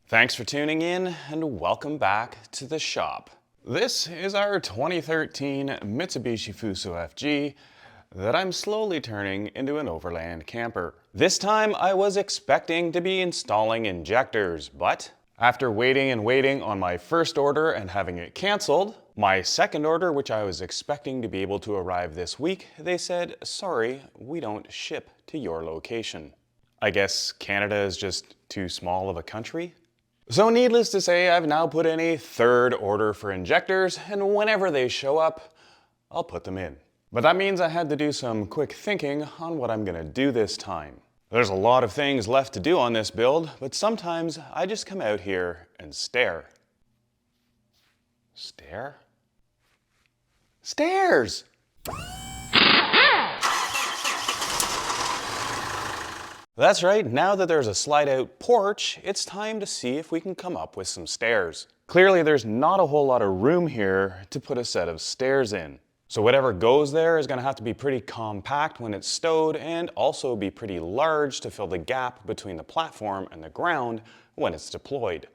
Thanks for tuning in and welcome back to the shop. This is our 2013 Mitsubishi FUSO FG that I'm slowly turning into an overland camper. This time I was expecting to be installing injectors, but after waiting and waiting on my first order and having it canceled, my second order, which I was expecting to be able to arrive this week, they said, sorry, we don't ship to your location. I guess Canada is just too small of a country? So needless to say, I've now put in a third order for injectors, and whenever they show up, I'll put them in. But that means I had to do some quick thinking on what I'm gonna do this time. There's a lot of things left to do on this build, but sometimes I just come out here and stare. Stare? Stairs! That's right, now that there's a slide-out porch, it's time to see if we can come up with some stairs. Clearly there's not a whole lot of room here to put a set of stairs in. So whatever goes there is going to have to be pretty compact when it's stowed and also be pretty large to fill the gap between the platform and the ground when it's deployed.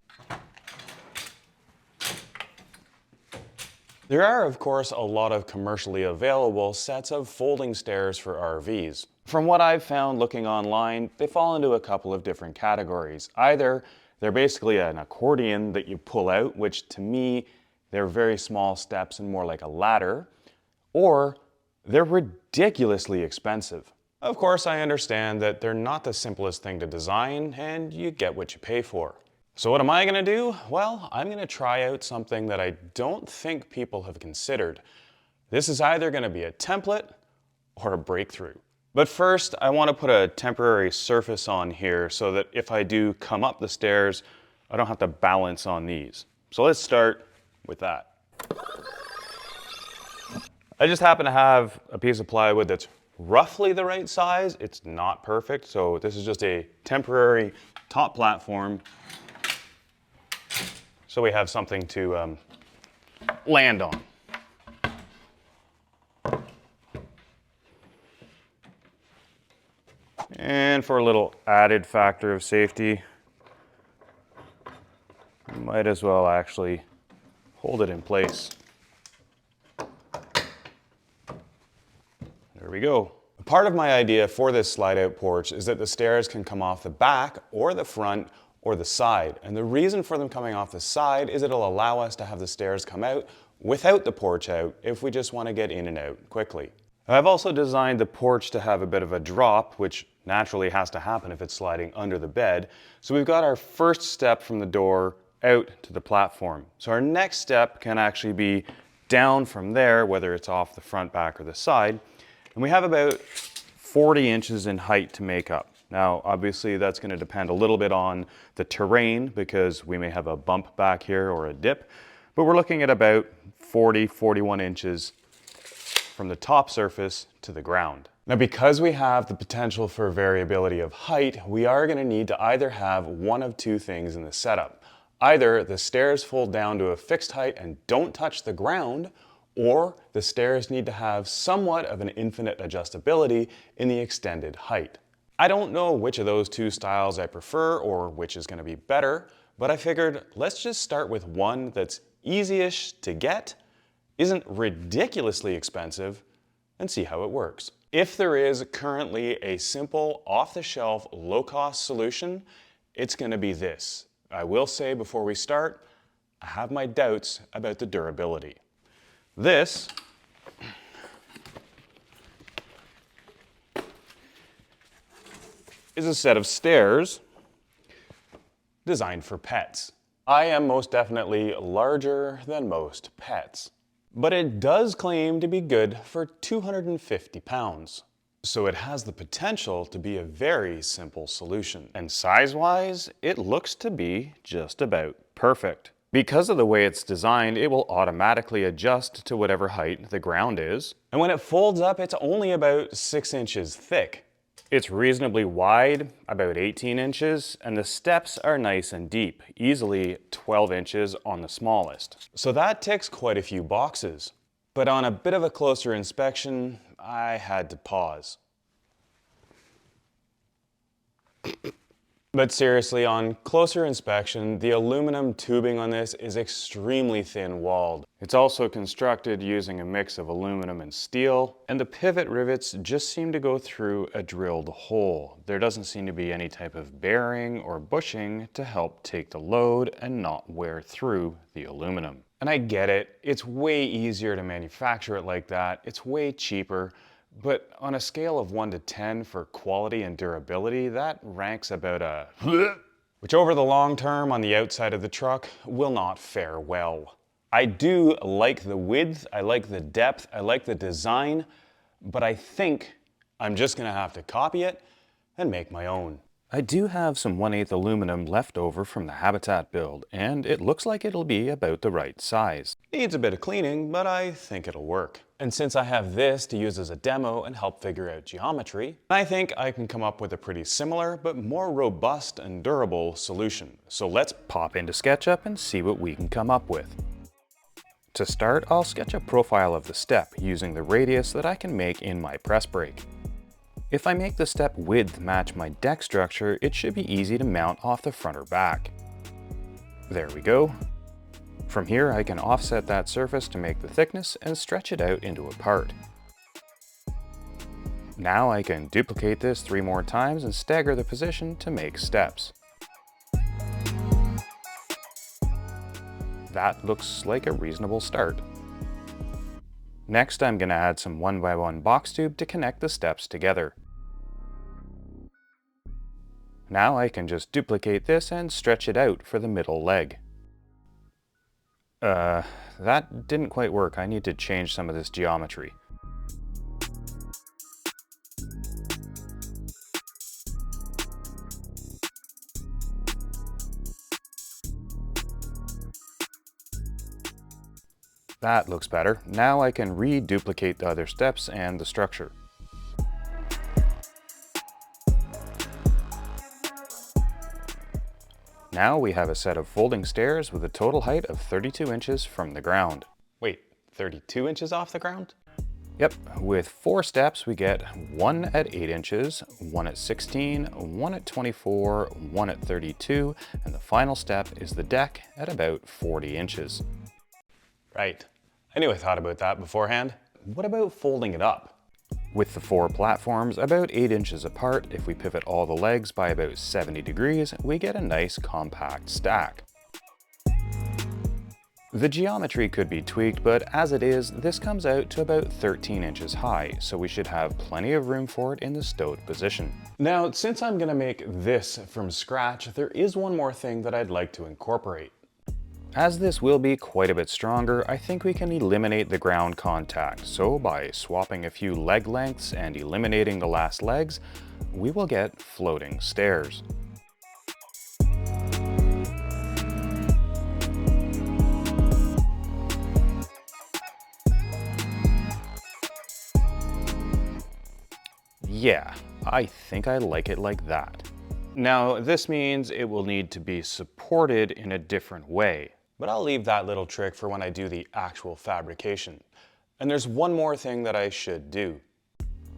There are, of course, a lot of commercially available sets of folding stairs for RVs. From what I've found looking online, they fall into a couple of different categories. Either they're basically an accordion that you pull out, which to me, they're very small steps and more like a ladder, or they're ridiculously expensive. Of course, I understand that they're not the simplest thing to design, and you get what you pay for. So what am I gonna do? Well, I'm gonna try out something that I don't think people have considered. This is either gonna be a template or a breakthrough. But first, I want to put a temporary surface on here so that if I do come up the stairs, I don't have to balance on these. So let's start with that. I just happen to have a piece of plywood that's roughly the right size. It's not perfect, so this is just a temporary top platform so we have something to land on. And for a little added factor of safety, might as well actually hold it in place. There we go. Part of my idea for this slide-out porch is that the stairs can come off the back or the front or the side. And the reason for them coming off the side is it'll allow us to have the stairs come out without the porch out if we just want to get in and out quickly. I've also designed the porch to have a bit of a drop, which naturally has to happen if it's sliding under the bed. So we've got our first step from the door out to the platform. So our next step can actually be down from there, whether it's off the front, back, or the side. And we have about 40 inches in height to make up. Now, obviously that's going to depend a little bit on the terrain because we may have a bump back here or a dip, but we're looking at about 40, 41 inches from the top surface to the ground. Now, because we have the potential for variability of height, we are going to need to either have one of two things in the setup. Either the stairs fold down to a fixed height and don't touch the ground, or the stairs need to have somewhat of an infinite adjustability in the extended height. I don't know which of those two styles I prefer or which is going to be better, but I figured let's just start with one that's easy-ish to get, isn't ridiculously expensive, and see how it works. If there is currently a simple, off-the-shelf, low-cost solution, it's going to be this. I will say before we start, I have my doubts about the durability. This is a set of stairs designed for pets. I am most definitely larger than most pets, but it does claim to be good for 250 pounds. So it has the potential to be a very simple solution. And size-wise, it looks to be just about perfect. Because of the way it's designed, it will automatically adjust to whatever height the ground is. And when it folds up, it's only about 6 inches thick. It's reasonably wide, about 18 inches, and the steps are nice and deep, easily 12 inches on the smallest. So that ticks quite a few boxes. But on a bit of a closer inspection, I had to pause. But seriously, on closer inspection, the aluminum tubing on this is extremely thin-walled. It's also constructed using a mix of aluminum and steel, and the pivot rivets just seem to go through a drilled hole. There doesn't seem to be any type of bearing or bushing to help take the load and not wear through the aluminum. And I get it, it's way easier to manufacture it like that, it's way cheaper, but on a scale of 1 to 10 for quality and durability, that ranks about a which over the long term on the outside of the truck will not fare well. I do like the width, I like the depth, I like the design, but I think I'm just gonna have to copy it and make my own. I do have some 1/8 aluminum left over from the Habitat build, and it looks like it'll be about the right size. Needs a bit of cleaning, but I think it'll work. And since I have this to use as a demo and help figure out geometry, I think I can come up with a pretty similar but more robust and durable solution. So let's pop into SketchUp and see what we can come up with. To start, I'll sketch a profile of the step using the radius that I can make in my press brake. If I make the step width match my deck structure, it should be easy to mount off the front or back. There we go. From here, I can offset that surface to make the thickness and stretch it out into a part. Now I can duplicate this 3 more times and stagger the position to make steps. That looks like a reasonable start. Next, I'm going to add some 1x1 box tube to connect the steps together. Now I can just duplicate this and stretch it out for the middle leg. That didn't quite work. I need to change some of this geometry. That looks better. Now I can reduplicate the other steps and the structure. Now we have a set of folding stairs with a total height of 32 inches from the ground. Wait, 32 inches off the ground? Yep, with 4 steps we get one at 8 inches, one at 16, one at 24, one at 32, and the final step is the deck at about 40 inches. Right. I knew I thought about that beforehand. What about folding it up? With the 4 platforms about 8 inches apart, if we pivot all the legs by about 70 degrees, we get a nice compact stack. The geometry could be tweaked, but as it is, this comes out to about 13 inches high, so we should have plenty of room for it in the stowed position. Now, since I'm gonna make this from scratch, there is one more thing that I'd like to incorporate. As this will be quite a bit stronger, I think we can eliminate the ground contact. So by swapping a few leg lengths and eliminating the last legs, we will get floating stairs. Yeah, I think I like it like that. Now, this means it will need to be supported in a different way. But I'll leave that little trick for when I do the actual fabrication. And there's one more thing that I should do.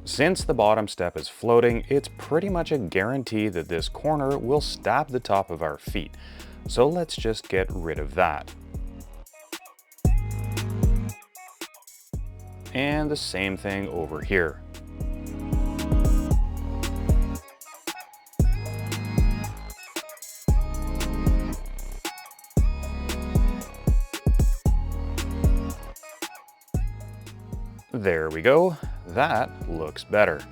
Since the bottom step is floating, it's pretty much a guarantee that this corner will stab the top of our feet. So let's just get rid of that. And the same thing over here. There we go. That looks better.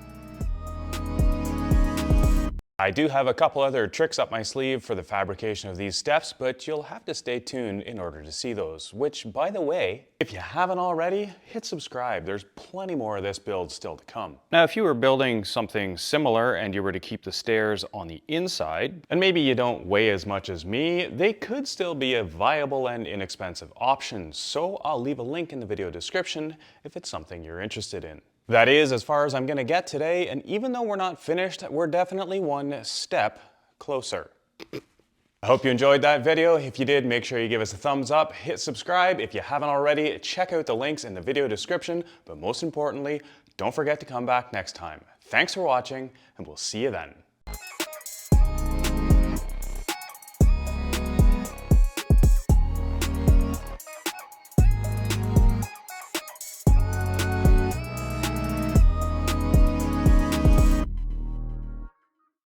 I do have a couple other tricks up my sleeve for the fabrication of these steps, but you'll have to stay tuned in order to see those, which, by the way, if you haven't already, hit subscribe. There's plenty more of this build still to come. Now, if you were building something similar and you were to keep the stairs on the inside, and maybe you don't weigh as much as me, they could still be a viable and inexpensive option, so I'll leave a link in the video description if it's something you're interested in. That is as far as I'm gonna get today, and even though we're not finished, we're definitely one step closer. I hope you enjoyed that video. If you did, make sure you give us a thumbs up, hit subscribe. If you haven't already, check out the links in the video description, but most importantly, don't forget to come back next time. Thanks for watching, and we'll see you then.